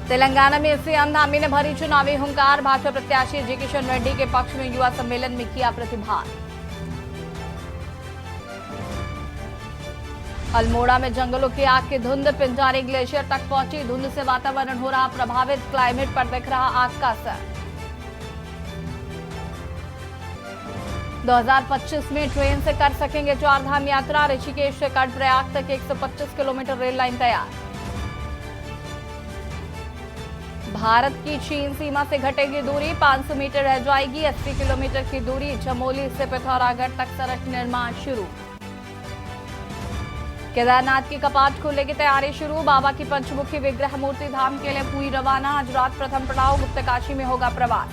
तेलंगाना में सीएम धामी ने भरी चुनावी हुंकार। भाजपा प्रत्याशी जी किशन रेड्डी के पक्ष में युवा सम्मेलन में किया प्रतिभाग। अल्मोड़ा में जंगलों की आग की धुंध पिंजारी ग्लेशियर तक पहुंची। धुंध से वातावरण हो रहा प्रभावित, क्लाइमेट पर दिख रहा आग का असर। 2025 में ट्रेन से कर सकेंगे चारधाम यात्रा। ऋषिकेश से कर्णप्रयाग तक 125 किलोमीटर रेल लाइन तैयार। भारत की चीन सीमा से घटेगी दूरी, 500 मीटर रह जाएगी। 80 किलोमीटर की दूरी। चमोली से पिथौरागढ़ तक सड़क निर्माण शुरू। केदारनाथ की कपाट खुलने की तैयारी शुरू। बाबा की पंचमुखी विग्रह मूर्ति धाम के लिए हुई रवाना। आज रात प्रथम पड़ाव गुप्तकाशी में होगा प्रवास।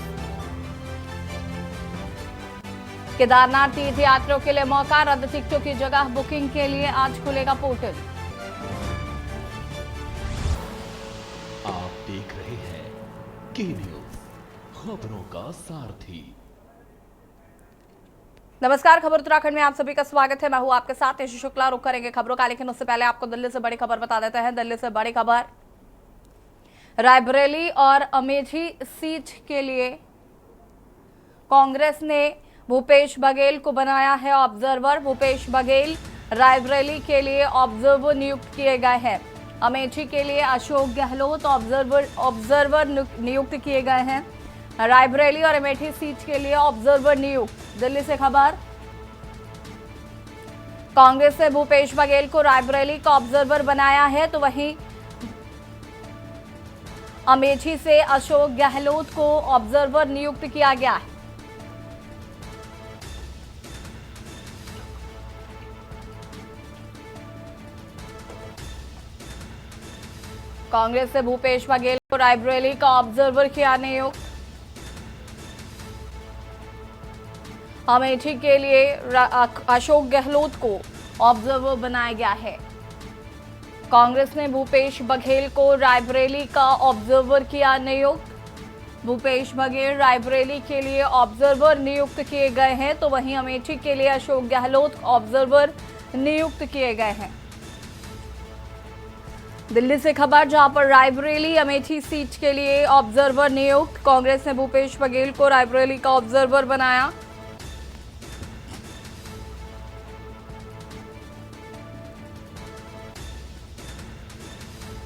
केदारनाथ तीर्थ यात्रियों के लिए मौका। रद्द टिकटों की जगह बुकिंग के लिए आज खुलेगा पोर्टल। आप देख रहे हैं के न्यूज, खबरों का सारथी। नमस्कार, खबर उत्तराखंड में आप सभी का स्वागत है। मैं हूं आपके साथ यशु शुक्ला। रुक करेंगे खबरों का, लेकिन उससे पहले आपको दिल्ली से बड़ी खबर बता देते हैं। दिल्ली से बड़ी खबर, रायबरेली और अमेठी सीट के लिए कांग्रेस ने भूपेश बघेल को बनाया है ऑब्जर्वर। भूपेश बघेल रायबरेली के लिए ऑब्जर्वर नियुक्त किए गए हैं। अमेठी के लिए अशोक गहलोत ऑब्जर्वर नियुक्त किए गए हैं। रायबरेली और अमेठी सीट के लिए ऑब्जर्वर नियुक्त। दिल्ली से खबर, कांग्रेस ने भूपेश बघेल को रायबरेली का ऑब्जर्वर बनाया है, तो वहीं अमेठी से अशोक गहलोत को ऑब्जर्वर नियुक्त किया गया है। कांग्रेस से भूपेश बघेल को रायबरेली का ऑब्जर्वर किया नियुक्त। अमेठी के लिए अशोक गहलोत को ऑब्जर्वर बनाया गया है। कांग्रेस ने भूपेश बघेल को रायबरेली का ऑब्जर्वर किया नियुक्त। भूपेश बघेल रायबरेली के लिए ऑब्जर्वर नियुक्त किए गए हैं, तो वहीं अमेठी के लिए अशोक गहलोत ऑब्जर्वर नियुक्त किए गए हैं। दिल्ली से खबर, जहां पर रायबरेली अमेठी सीट के लिए ऑब्जर्वर नियुक्त। कांग्रेस ने भूपेश बघेल को रायबरेली का ऑब्जर्वर बनाया।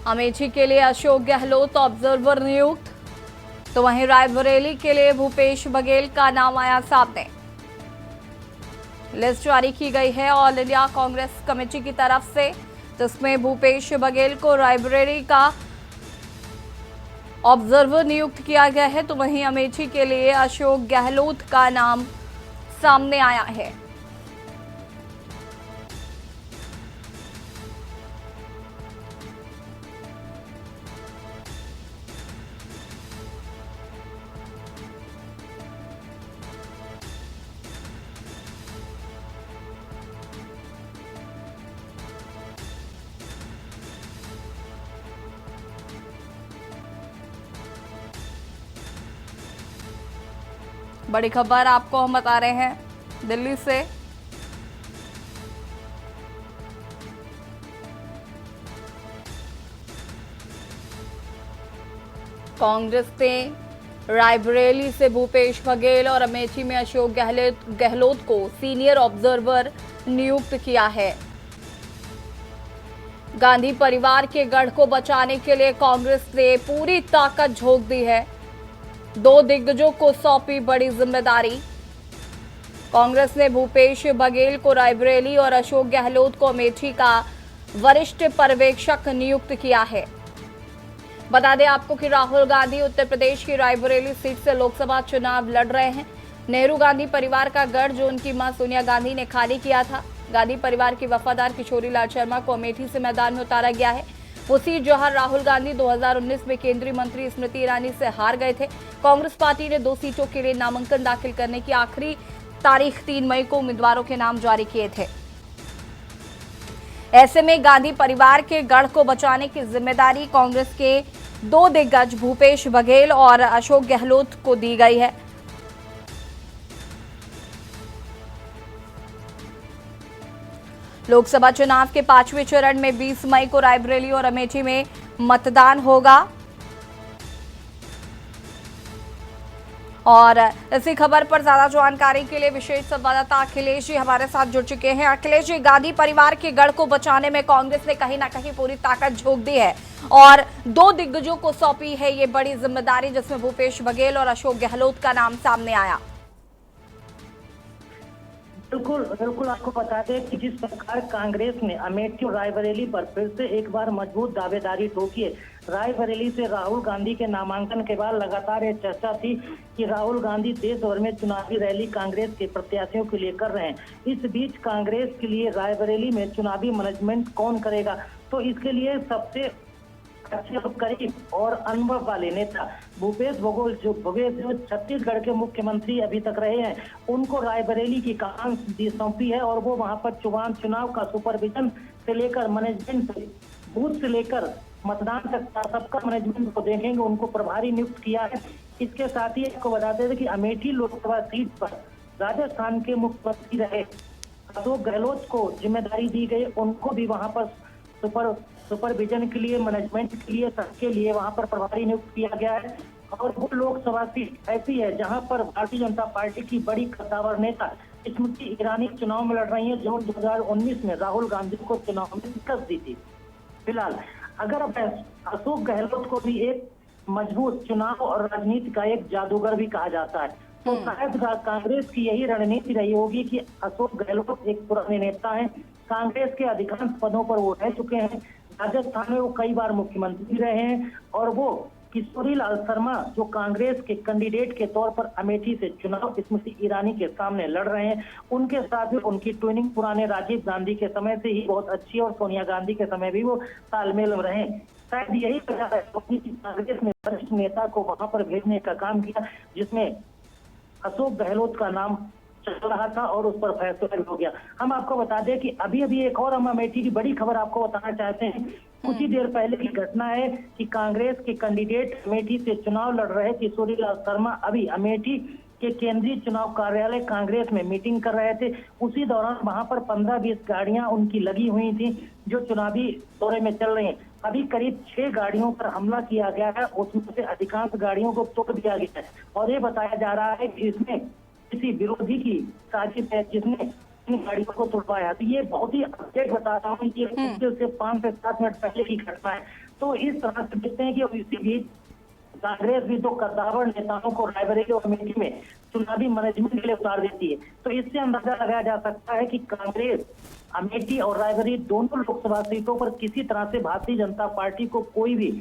अमेठी के लिए अशोक गहलोत ऑब्जर्वर नियुक्त, तो वहीं रायबरेली के लिए भूपेश बघेल का नाम आया सामने। लिस्ट जारी की गई है ऑल इंडिया कांग्रेस कमेटी की तरफ से, जिसमें भूपेश बघेल को रायबरेली का ऑब्जर्वर नियुक्त किया गया है, तो वहीं अमेठी के लिए अशोक गहलोत का नाम सामने आया है। बड़ी खबर आपको हम बता रहे हैं दिल्ली से। कांग्रेस ने रायबरेली से भूपेश बघेल और अमेठी में अशोक गहलोत को सीनियर ऑब्जर्वर नियुक्त किया है। गांधी परिवार के गढ़ को बचाने के लिए कांग्रेस ने पूरी ताकत झोंक दी है। दो दिग्गजों को सौंपी बड़ी जिम्मेदारी। कांग्रेस ने भूपेश बघेल को रायबरेली और अशोक गहलोत को अमेठी का वरिष्ठ पर्यवेक्षक नियुक्त किया है। बता दें आपको कि राहुल गांधी उत्तर प्रदेश की रायबरेली सीट से लोकसभा चुनाव लड़ रहे हैं। नेहरू गांधी परिवार का गढ़, जो उनकी मां सोनिया गांधी ने खाली किया था। गांधी परिवार की वफादार किशोरी लाल शर्मा को अमेठी से मैदान में उतारा गया है। वो सीट जहां राहुल गांधी 2019 में केंद्रीय मंत्री स्मृति ईरानी से हार गए थे। कांग्रेस पार्टी ने 2 सीटों के लिए नामांकन दाखिल करने की आखिरी तारीख 3 मई को उम्मीदवारों के नाम जारी किए थे। ऐसे में गांधी परिवार के गढ़ को बचाने की जिम्मेदारी कांग्रेस के 2 दिग्गज भूपेश बघेल और अशोक गहलोत को दी गई है। लोकसभा चुनाव के 5वें चरण में 20 मई को रायबरेली और अमेठी में मतदान होगा। और इसी खबर पर ज्यादा जानकारी के लिए विशेष संवाददाता अखिलेश जी हमारे साथ जुड़ चुके हैं। अखिलेश जी, गांधी परिवार के गढ़ को बचाने में कांग्रेस ने कहीं ना कहीं पूरी ताकत झोंक दी है और दो दिग्गजों को सौंपी है ये बड़ी जिम्मेदारी, जिसमें भूपेश बघेल और अशोक गहलोत का नाम सामने आया। बिल्कुल बिल्कुल, आपको बता दें कि जिस प्रकार कांग्रेस ने अमेठी और रायबरेली पर फिर से एक बार मजबूत दावेदारी ठोकी है। रायबरेली से राहुल गांधी के नामांकन के बाद लगातार ये चर्चा थी कि राहुल गांधी देश भर में चुनावी रैली कांग्रेस के प्रत्याशियों के लिए कर रहे हैं। इस बीच कांग्रेस के लिए रायबरेली में चुनावी मैनेजमेंट कौन करेगा, तो इसके लिए सबसे अच्छे करीब और अनुभव वाले नेता भूपेश बघेल जो छत्तीसगढ़ के मुख्यमंत्री अभी तक रहे हैं, उनको रायबरेली की कमान सौंपी है और वो वहां पर चुनाव का सुपरविजन से लेकर मैनेजमेंट बूथ से लेकर मतदान तक सबका मैनेजमेंट को देखेंगे, उनको प्रभारी नियुक्त किया है। इसके साथ ही आपको बताते थे कि अमेठी लोकसभा सीट पर राजस्थान के मुख्यमंत्री रहे अशोक गहलोत को जिम्मेदारी दी गई, उनको भी वहां पर सुपरविजन के लिए, मैनेजमेंट के लिए, सबके लिए वहां पर प्रभारी नियुक्त किया गया है। और वो लोकसभा सीट ऐसी है जहां पर भारतीय जनता पार्टी की बड़ी कद्दावर नेता स्मृति ईरानी चुनाव में लड़ रही है, जो 2019 में राहुल गांधी को चुनाव में शिकस्त दी थी। फिलहाल अगर अशोक गहलोत को भी एक मजबूत चुनाव और राजनीति का एक जादूगर भी कहा जाता है, तो शायद कांग्रेस की यही रणनीति रही होगी कि अशोक गहलोत एक पुराने नेता हैं, कांग्रेस के अधिकांश पदों पर वो रह चुके हैं, राजस्थान में वो कई बार मुख्यमंत्री रहे हैं और वो किशोरी लाल शर्मा जो कांग्रेस के कैंडिडेट के तौर पर अमेठी से चुनाव स्मृति ईरानी के सामने लड़ रहे हैं, उनके साथ भी उनकी ट्विनिंग पुराने राजीव गांधी के समय से ही बहुत अच्छी और सोनिया गांधी के समय भी वो तालमेल में रहे। शायद यही वजह है कि कांग्रेस ने वरिष्ठ नेता को वहां पर भेजने का काम किया, जिसमें अशोक गहलोत का नाम चल रहा था और उस पर फैसला भी हो गया। हम आपको बता दें कि अभी एक और हम अमेठी की बड़ी खबर आपको बताना चाहते हैं। कुछ ही देर पहले की घटना है कि कांग्रेस के कैंडिडेट अमेठी से चुनाव लड़ रहे किशोरी लाल शर्मा अभी अमेठी के केंद्रीय चुनाव कार्यालय कांग्रेस में मीटिंग कर रहे थे। उसी दौरान वहां पर 15-20 गाड़ियां उनकी लगी हुई थी जो चुनावी दौरे में चल रही हैं। अभी करीब 6 गाड़ियों पर हमला किया गया है, उसमें से अधिकांश गाड़ियों को तोड़ दिया गया है और ये बताया जा रहा है कि इसमें किसी विरोधी की साजिश है जिसने इन गाड़ियों को तोड़वाया। तो ये बहुत ही अपडेट बता रहा हूँ, ये मुश्किल से 5 से 7 मिनट पहले की घटना है। तो इस तरह से देखते हैं कि इसी बीच कांग्रेस भी दो कद्दावर नेताओं को रायबरेली और अमेठी में चुनावी मैनेजमेंट के लिए उतार देती है। तो इससे अंदाजा लगाया जा सकता है कि कांग्रेस अमेठी और रायबरेली दोनों लोकसभा सीटों पर किसी तरह से भारतीय जनता पार्टी को कोई भी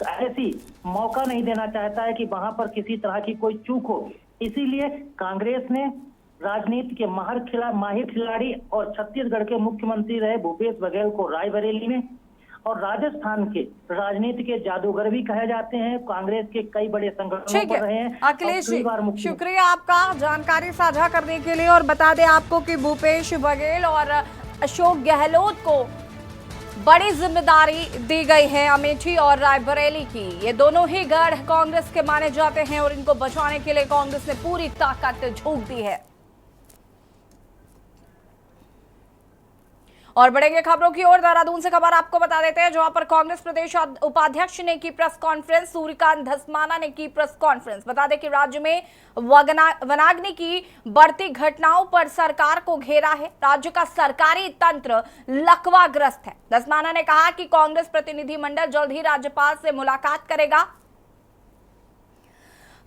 ऐसी मौका नहीं देना चाहता है कि वहां पर किसी तरह की कोई चूक हो। इसीलिए कांग्रेस ने राजनीति के माहिर खिलाड़ी और छत्तीसगढ़ के मुख्यमंत्री रहे भूपेश बघेल को रायबरेली में और राजस्थान के राजनीति के जादूगर भी कहे जाते हैं, कांग्रेस के कई बड़े संगठनों पर रहे हैं। अखिलेश जी, शुक्रिया आपका जानकारी साझा करने के लिए। और बता दें आपको कि भूपेश बघेल और अशोक गहलोत को बड़ी जिम्मेदारी दी गई है अमेठी और रायबरेली की। ये दोनों ही गढ़ कांग्रेस के माने जाते हैं और इनको बचाने के लिए कांग्रेस ने पूरी ताकत झोंक दी है। और बढ़ेंगे खबरों की ओर। देहरादून से खबर आपको बता देते हैं, जहां पर कांग्रेस प्रदेश उपाध्यक्ष ने की प्रेस कॉन्फ्रेंस, सूर्यकांत धस्माना ने की प्रेस कॉन्फ्रेंस। बता दें कि राज्य में वनाग्नि की बढ़ती घटनाओं पर सरकार को घेरा है, राज्य का सरकारी तंत्र लकवाग्रस्त है। धस्माना ने कहा कि कांग्रेस प्रतिनिधिमंडल जल्द ही राज्यपाल से मुलाकात करेगा,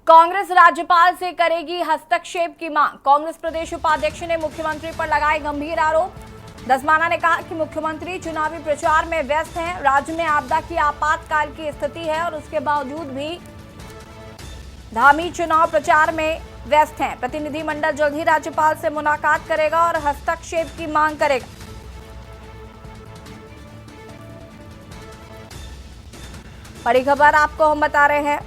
कांग्रेस राज्यपाल से करेगी हस्तक्षेप की मांग। कांग्रेस प्रदेश उपाध्यक्ष ने मुख्यमंत्री पर लगाए गंभीर आरोप। धस्माना ने कहा कि मुख्यमंत्री चुनावी प्रचार में व्यस्त हैं, राज्य में आपदा की आपातकाल की स्थिति है और उसके बावजूद भी धामी चुनाव प्रचार में व्यस्त हैं। प्रतिनिधिमंडल जल्द ही राज्यपाल से मुलाकात करेगा और हस्तक्षेप की मांग करेगा। बड़ी खबर आपको हम बता रहे हैं,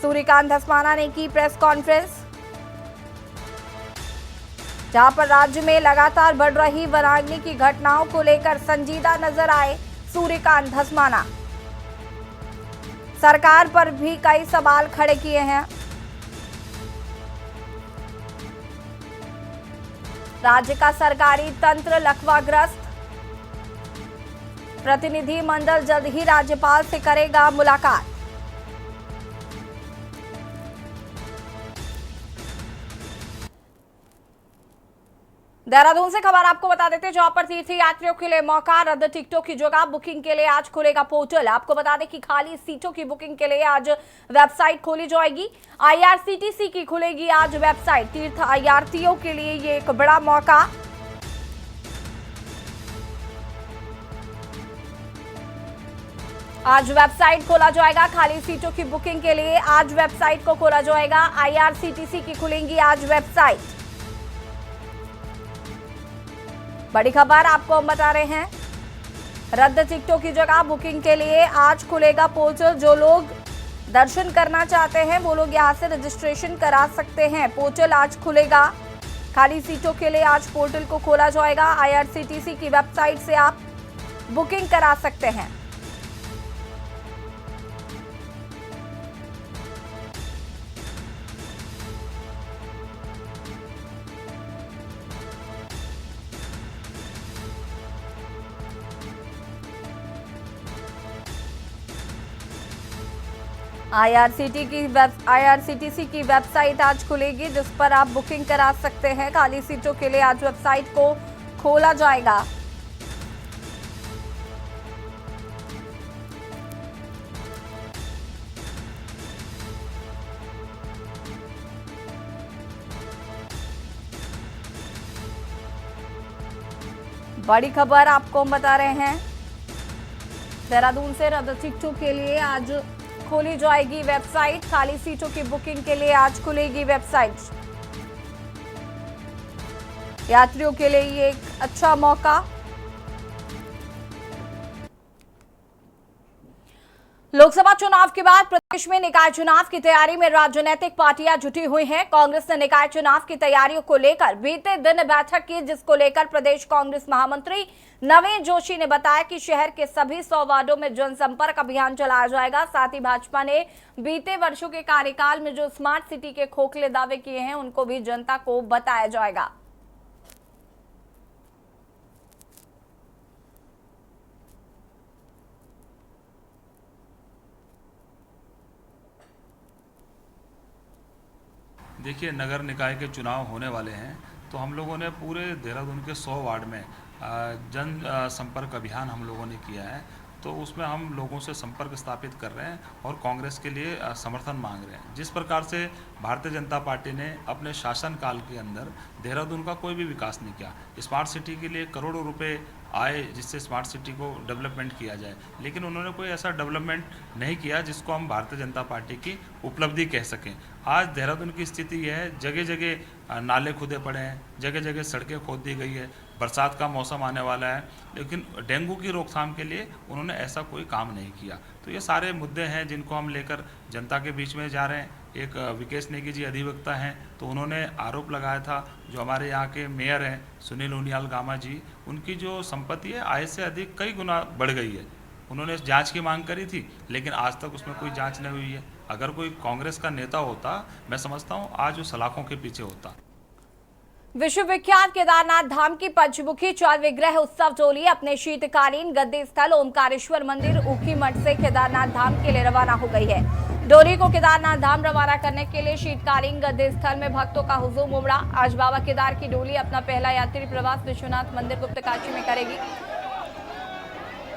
सूर्यकांत धस्माना ने की प्रेस कॉन्फ्रेंस, जहां पर राज्य में लगातार बढ़ रही वनाग्नि की घटनाओं को लेकर संजीदा नजर आए सूर्यकांत धस्माना। सरकार पर भी कई सवाल खड़े किए हैं। राज्य का सरकारी तंत्र लकवाग्रस्त, प्रतिनिधिमंडल जल्द ही राज्यपाल से करेगा मुलाकात। देहरादून से खबर आपको बता देते हैं, जहां पर तीर्थ यात्रियों के लिए मौका, रद्द टिकटों की जगह बुकिंग के लिए आज खुलेगा पोर्टल। आपको बता दें कि खाली सीटों की बुकिंग के लिए आज वेबसाइट खोली जाएगी। आईआरसीटीसी की खुलेगी आज वेबसाइट। तीर्थ यात्रियों के लिए ये एक बड़ा मौका। आज वेबसाइट खोला जाएगा। खाली सीटों की बुकिंग के लिए आज वेबसाइट को खोला जाएगा। आईआरसीटीसी की खुलेंगी आज वेबसाइट। बड़ी खबर आपको हम बता रहे हैं, रद्द टिकटों की जगह बुकिंग के लिए आज खुलेगा पोर्टल। जो लोग दर्शन करना चाहते हैं वो लोग यहां से रजिस्ट्रेशन करा सकते हैं। पोर्टल आज खुलेगा। खाली सीटों के लिए आज पोर्टल को खोला जाएगा। आईआरसीटीसी की वेबसाइट से आप बुकिंग करा सकते हैं। आईआरसीटीसी की वेबसाइट आज खुलेगी, जिस पर आप बुकिंग करा सकते हैं। खाली सीटों के लिए आज वेबसाइट को खोला जाएगा। बड़ी खबर आपको हम बता रहे हैं, देहरादून से रद्द टिकटों के लिए आज खोली जाएगी वेबसाइट। खाली सीटों की बुकिंग के लिए आज खुलेगी वेबसाइट। यात्रियों के लिए ये एक अच्छा मौका। लोकसभा चुनाव के बाद प्रदेश में निकाय चुनाव की तैयारी में राजनीतिक पार्टियां जुटी हुई हैं। कांग्रेस ने निकाय चुनाव की तैयारियों को लेकर बीते दिन बैठक की, जिसको लेकर प्रदेश कांग्रेस महामंत्री नवीन जोशी ने बताया कि शहर के सभी 100 वार्डों में जनसंपर्क अभियान चलाया जाएगा। साथ ही भाजपा ने बीते वर्षों के कार्यकाल में जो स्मार्ट सिटी के खोखले दावे किए हैं उनको भी जनता को बताया जाएगा। देखिए, नगर निकाय के चुनाव होने वाले हैं, तो हम लोगों ने पूरे देहरादून के 100 वार्ड में जन संपर्क अभियान हम लोगों ने किया है। तो उसमें हम लोगों से संपर्क स्थापित कर रहे हैं और कांग्रेस के लिए समर्थन मांग रहे हैं। जिस प्रकार से भारतीय जनता पार्टी ने अपने शासनकाल के अंदर देहरादून का कोई भी विकास नहीं किया, स्मार्ट सिटी के लिए करोड़ों रुपए आए जिससे स्मार्ट सिटी को डेवलपमेंट किया जाए, लेकिन उन्होंने कोई ऐसा डेवलपमेंट नहीं किया जिसको हम भारतीय जनता पार्टी की उपलब्धि कह सकें। आज देहरादून की स्थिति यह है, जगह जगह नाले खुदे पड़े हैं, जगह जगह सड़कें खोद दी गई है। बरसात का मौसम आने वाला है, लेकिन डेंगू की रोकथाम के लिए उन्होंने ऐसा कोई काम नहीं किया। तो ये सारे मुद्दे हैं जिनको हम लेकर जनता के बीच में जा रहे हैं। एक विकेश नेगी जी अधिवक्ता हैं, तो उन्होंने आरोप लगाया था जो हमारे यहाँ के मेयर हैं सुनील उनियाल गामा जी, उनकी जो संपत्ति है आय से अधिक कई गुना बढ़ गई है। उन्होंने जांच की मांग करी थी, लेकिन आज तक उसमें कोई जांच नहीं हुई है। अगर कोई कांग्रेस का नेता होता, मैं समझता हूँ आज वो सलाखों के पीछे होता। विश्व विख्यात केदारनाथ धाम की पंचमुखी 4 विग्रह उत्सव डोली अपने शीतकालीन गद्दी स्थल ओमकारेश्वर मंदिर ऊखीमठ से केदारनाथ धाम के लिए रवाना हो गई है। डोली को केदारनाथ धाम रवाना करने के लिए शीतकालीन गद्दी स्थल में भक्तों का हुजूम उमड़ा। आज बाबा केदार की डोली अपना पहला यात्री प्रवास विश्वनाथ मंदिर गुप्तकाशी में करेगी।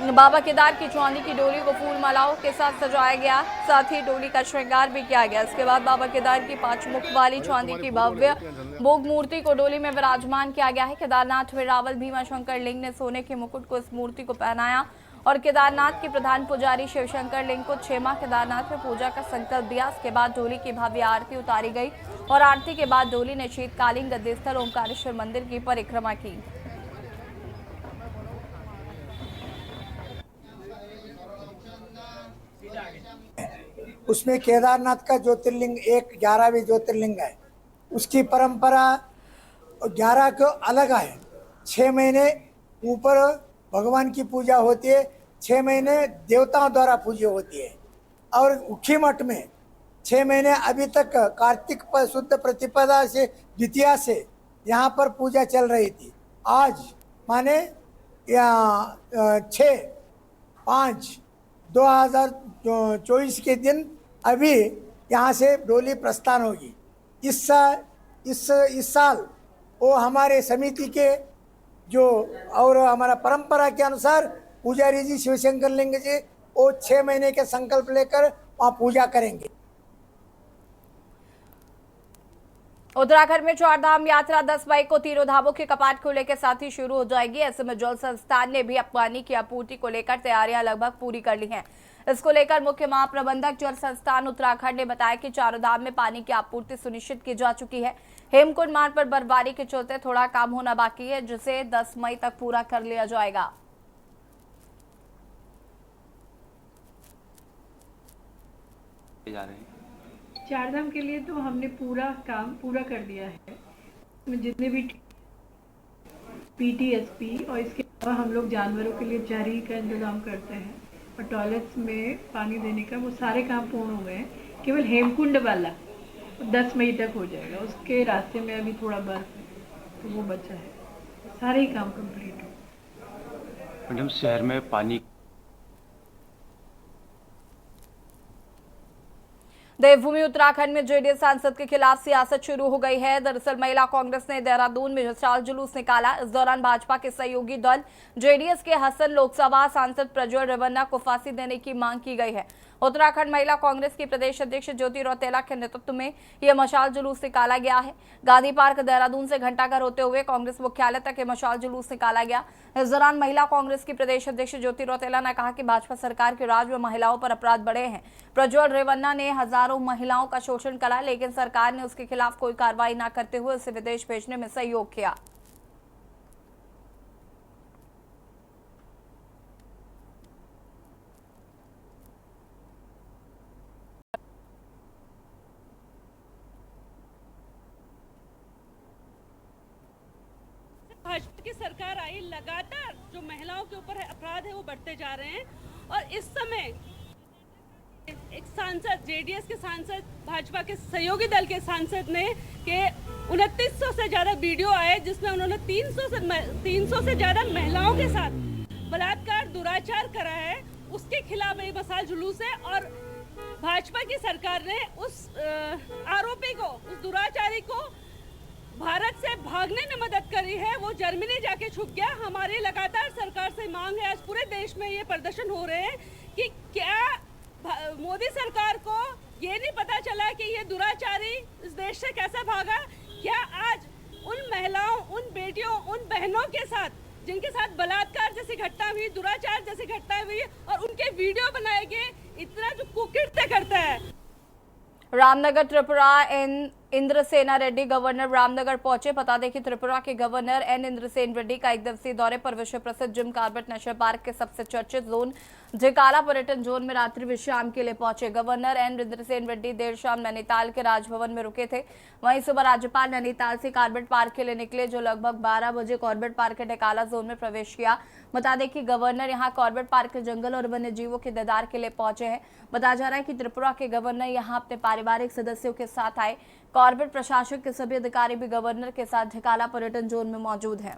बाबा केदार की चांदी की डोली को फूल मालाओं के साथ सजाया गया, साथ ही डोली का श्रृंगार भी किया गया। इसके बाद बाबा केदार की 5 मुख वाली चांदी की भव्य भोग मूर्ति को डोली में विराजमान किया गया है। केदारनाथ में रावल भीमा शंकर लिंग ने सोने के मुकुट को इस मूर्ति को पहनाया और केदारनाथ के प्रधान पुजारी शिवशंकर लिंग को 6 माह केदारनाथ में पूजा का संकल्प दिया। इसके बाद डोली की भव्य आरती उतारी गई और आरती के बाद डोली ने शीतकालीन गद्दी स्थल ओमकारेश्वर मंदिर की परिक्रमा की। उसमें केदारनाथ का ज्योतिर्लिंग एक 11वें ज्योतिर्लिंग है। उसकी परंपरा 11 को अलग है। 6 महीने ऊपर भगवान की पूजा होती है, 6 महीने देवताओं द्वारा पूजा होती है। और ऊखीमठ में 6 महीने अभी तक कार्तिक शुद्ध प्रतिपदा से द्वितीया से यहाँ पर पूजा चल रही थी। आज माने 6/5/2024 के दिन अभी यहाँ से डोली प्रस्थान होगी। इस साल वो हमारे समिति के जो और हमारा परंपरा के अनुसार पुजारी जी शिवशंकर लिंग जी वो 6 महीने के संकल्प लेकर वहाँ पूजा करेंगे। उत्तराखंड में 4 धाम यात्रा 10 मई को तीनों धामों के कपाट खुलने के साथ ही शुरू हो जाएगी। ऐसे में जल संस्थान ने भी पानी की आपूर्ति को लेकर तैयारियां लगभग पूरी कर ली हैं। इसको लेकर मुख्य महाप्रबंधक जल संस्थान उत्तराखंड ने बताया कि चारों धाम में पानी की आपूर्ति सुनिश्चित की जा चुकी है। हेमकुंड मार्ग पर बर्फबारी के चलते थोड़ा काम होना बाकी है, जिसे 10 मई तक पूरा कर लिया जाएगा। जा रहे हैं 4 धाम के लिए तो हमने काम पूरा कर दिया है। इसमें जितने भी पीटीएसपी और इसके अलावा हम लोग जानवरों के लिए चारी का इंतजाम करते हैं और टॉयलेट्स में पानी देने का वो सारे काम पूर्ण हो गए हैं। केवल हेमकुंड वाला 10 मई तक हो जाएगा। उसके रास्ते में अभी थोड़ा बर्फ है तो वो बचा है, सारे ही काम कंप्लीट हो। मैडम, शहर में पानी देवभूमि उत्तराखंड में जेडीएस सांसद के खिलाफ सियासत शुरू हो गई है। दरअसल महिला कांग्रेस ने देहरादून में विशाल जुलूस निकाला। इस दौरान भाजपा के सहयोगी दल जेडीएस के हसन लोकसभा सांसद प्रज्वल रेवन्ना को फांसी देने की मांग की गई है। उत्तराखंड महिला कांग्रेस की प्रदेश अध्यक्ष ज्योति रौतेला के नेतृत्व में यह मशाल जुलूस निकाला गया है। गांधी पार्क देहरादून से घंटाघर होते हुए कांग्रेस मुख्यालय तक यह मशाल जुलूस निकाला गया। इस दौरान महिला कांग्रेस की प्रदेश अध्यक्ष ज्योति रौतेला ने कहा कि भाजपा सरकार के राज में महिलाओं पर अपराध बढ़े हैं। प्रज्वल रेवन्ना ने हजारों महिलाओं का शोषण करा, लेकिन सरकार ने उसके खिलाफ कोई कार्रवाई न करते हुए उसे विदेश भेजने में सहयोग किया। भाजपा की सरकार आई, लगातार जो महिलाओं के ऊपर अपराध है वो बढ़ते जा रहे हैं। और इस समय एक सांसद, जेडीएस के सांसद, भाजपा के सहयोगी दल के सांसद ने के 2900 से ज्यादा वीडियो आए जिसमें उन्होंने 300 से ज्यादा महिलाओं के साथ बलात्कार, दुराचार करा है। उसके खिलाफ एक मशाल जुलूस है और भाजपा की सरकार ने उस आरोपी को, उस दुराचारी को भारत से भागने में मदद करी है। वो जर्मनी जाके छुप गया। हमारी लगातार सरकार से मांग है, आज पूरे देश में ये प्रदर्शन हो रहे हैं कि क्या मोदी सरकार को ये नहीं पता चला कि ये दुराचारी इस देश से कैसे भागा। क्या आज उन महिलाओं, उन बेटियों, उन बहनों के साथ जिनके साथ बलात्कार जैसी घटना हुई, दुराचार जैसी घटना हुई और उनके वीडियो बनाए गए, इतना जो कुकृत्य करता है। रामनगर त्रिपुरा इंद्रसेना रेड्डी गवर्नर रामनगर पहुंचे। बता दें कि त्रिपुरा के गवर्नर एन इंद्रसेन रेड्डी का एक दिवसीय दौरे पर विश्व प्रसिद्ध जिम कॉर्बेट नेशनल पार्क के सबसे चर्चित जोन जिकाला पर्यटन जोन में रात्रि विश्राम के लिए पहुंचे। गवर्नर एन इंद्रसेन रेड्डी देर शाम नैनीताल के राजभवन में रुके थे। वहीं सुबह राज्यपाल नैनीताल से कॉर्बेट पार्क के लिए निकले, जो लगभग 12 बजे कॉर्बेट पार्क के ढकाला जोन में प्रवेश किया। बता दें कि गवर्नर यहां कॉर्बेट पार्क के जंगल और वन्य जीवों के दीदार के लिए पहुंचे हैं। बताया जा रहा है कि त्रिपुरा के गवर्नर यहां अपने पारिवारिक सदस्यों के साथ आए। कॉर्बेट प्रशासन के सभी अधिकारी भी गवर्नर के साथ ढकाला पर्यटन जोन में मौजूद हैं।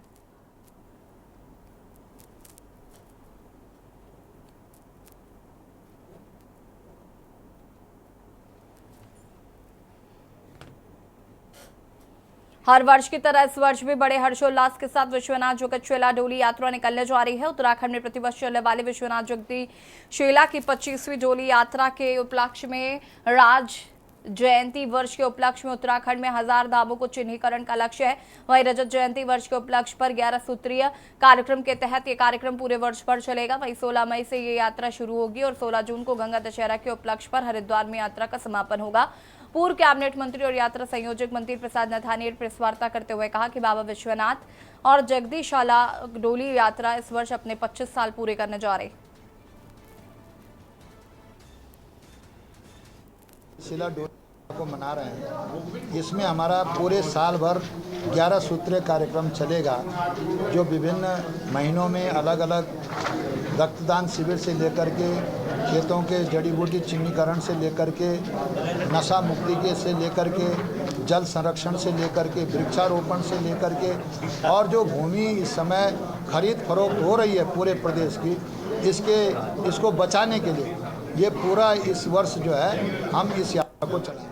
हर वर्ष की तरह इस वर्ष भी बड़े हर्षोल्लास के साथ विश्वनाथ जोगतशिला डोली यात्रा निकलने जा रही है। उत्तराखंड में प्रतिवर्ष चलने वाले विश्वनाथ जोगतशिला की 25वीं डोली यात्रा के उपलक्ष्य में राज जयंती वर्ष के उपलक्ष्य में उत्तराखंड में 1000 धामों को चिन्हीकरण का लक्ष्य है। वहीं रजत जयंती वर्ष के उपलक्ष्य पर 11 सूत्रीय कार्यक्रम के तहत ये कार्यक्रम पूरे वर्ष भर चलेगा। वहीं 16 मई से ये यात्रा शुरू होगी और 16 जून को गंगा दशहरा के उपलक्ष्य पर हरिद्वार में यात्रा का समापन होगा। पूर्व कैबिनेट मंत्री और यात्रा संयोजक मंत्री प्रसाद नथानी ने प्रेस वार्ता करते हुए कहा कि बाबा विश्वनाथ और जगदीशाला डोली यात्रा इस वर्ष अपने 25 साल पूरे करने जा रही। शिला डोली को मना रहे हैं। इसमें हमारा पूरे साल भर 11 सूत्रीय कार्यक्रम चलेगा, जो विभिन्न महीनों में अलग अलग रक्तदान शिविर से लेकर के खेतों के जड़ी बूटी चिन्हीकरण से लेकर के नशा मुक्ति के से लेकर के जल संरक्षण से लेकर के वृक्षारोपण से लेकर के और जो भूमि इस समय खरीद फरोख्त हो रही है पूरे प्रदेश की, इसको बचाने के लिए ये पूरा इस वर्ष जो है हम इस यात्रा को चलाएंगे।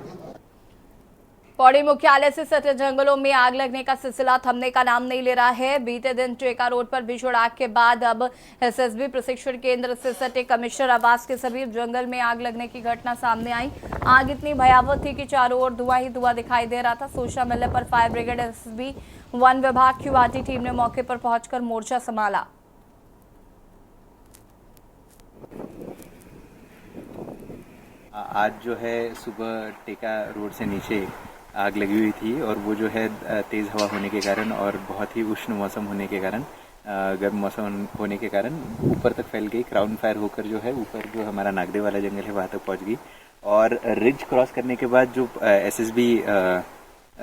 पौड़ी मुख्यालय से सटे जंगलों में आग लगने का सिलसिला थमने का नाम नहीं ले रहा है। बीते दिन टेका रोड पर भीषण आग के बाद अब एसएसबी प्रशिक्षण केंद्र से सटे कमिश्नर आवास के समीप जंगल में आग लगने की घटना सामने आई। आग इतनी भयावह थी कि चारों ओर धुआं ही धुआं दिखाई दे रहा था। सूचना मिलने पर फायर ब्रिगेड, एसएसबी, वन विभाग की वाटी टीम ने मौके पर पहुंचकर मोर्चा संभाला। आज जो है सुबह टेका रोड से नीचे आग लगी हुई थी और वो जो है तेज़ हवा होने के कारण और बहुत ही उष्ण मौसम होने के कारण, गर्म मौसम होने के कारण ऊपर तक फैल गई। क्राउन फायर होकर जो है ऊपर जो हमारा नागदे वाला जंगल है वहाँ तक पहुँच गई और रिज क्रॉस करने के बाद जो एसएसबी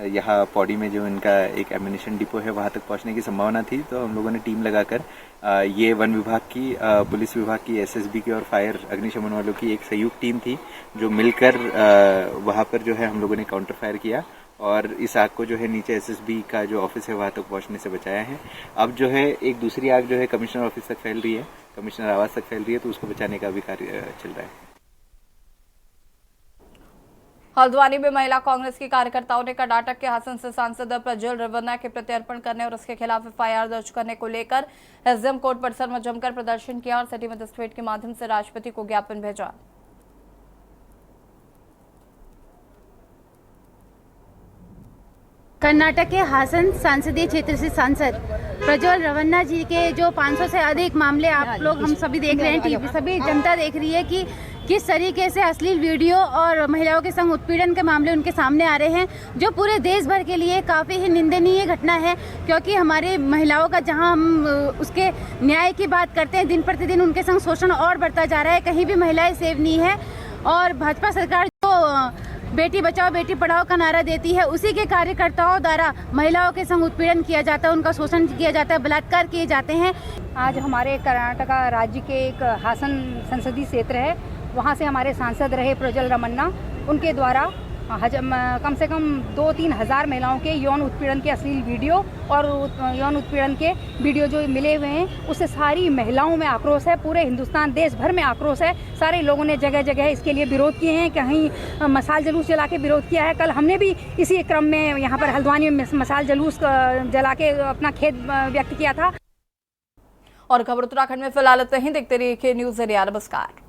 यहाँ पौड़ी में जो इनका एक एम्यूनिशन डिपो है वहाँ तक पहुँचने की संभावना थी, तो हम लोगों ने टीम लगाकर ये वन विभाग की, पुलिस विभाग की, एसएसबी की और फायर अग्निशमन वालों की एक संयुक्त टीम थी जो मिलकर वहाँ पर जो है हम लोगों ने काउंटर फायर किया और इस आग को जो है नीचे एसएसबी का जो ऑफिस है वहाँ तक पहुँचने से बचाया है। अब जो है एक दूसरी आग जो है कमिश्नर ऑफिस तक फैल रही है, कमिश्नर आवास तक फैल रही है, तो उसको बचाने का भी कार्य चल रहा है। हल्द्वानी में महिला कांग्रेस की कार्यकर्ताओं ने कर्नाटक के हासन से सांसद प्रज्वल रेवन्ना के प्रत्यर्पण करने और उसके खिलाफ एफआईआर दर्ज करने को लेकर एसडीएम कोर्ट परिसर में जमकर प्रदर्शन किया और सिटी मजिस्ट्रेट के माध्यम से राष्ट्रपति को ज्ञापन भेजा। कर्नाटक के हासन संसदीय क्षेत्र से सांसद प्रज्वल रेवन्ना जी के जो 500 से अधिक मामले आप लोग हम सभी देख रहे हैं, टीवी सभी जनता देख रही है कि किस तरीके से अश्लील वीडियो और महिलाओं के संग उत्पीड़न के मामले उनके सामने आ रहे हैं, जो पूरे देश भर के लिए काफ़ी ही निंदनीय घटना है। क्योंकि हमारे महिलाओं का जहां हम उसके न्याय की बात करते हैं, दिन प्रतिदिन उनके संग शोषण और बढ़ता जा रहा है, कहीं भी महिलाएं सेव नहीं है। और भाजपा सरकार जो बेटी बचाओ बेटी पढ़ाओ का नारा देती है, उसी के कार्यकर्ताओं द्वारा महिलाओं के संग उत्पीड़न किया जाता है, उनका शोषण किया जाता है, बलात्कार किए जाते हैं। आज हमारे कर्नाटक राज्य के एक हासन संसदीय क्षेत्र है, वहाँ से हमारे सांसद रहे प्रज्वल रेवन्ना, उनके द्वारा कम से कम 2-3 हज़ार महिलाओं के यौन उत्पीड़न के अश्लील वीडियो और यौन उत्पीड़न के वीडियो जो मिले हुए हैं, उससे सारी महिलाओं में आक्रोश है। पूरे हिंदुस्तान देश भर में आक्रोश है। सारे लोगों ने जगह जगह इसके लिए विरोध किए हैं, कहीं मशाल जुलूस जला के विरोध किया है। कल हमने भी इसी क्रम में यहाँ पर हल्द्वानी में मशाल जुलूस जला के अपना खेद व्यक्त किया था। और खबर उत्तराखंड में फिलहाल इतना ही। देखते रहिए न्यूज़ इंडिया। नमस्कार।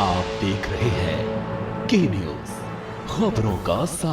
आप देख रहे हैं के न्यूज़, खबरों का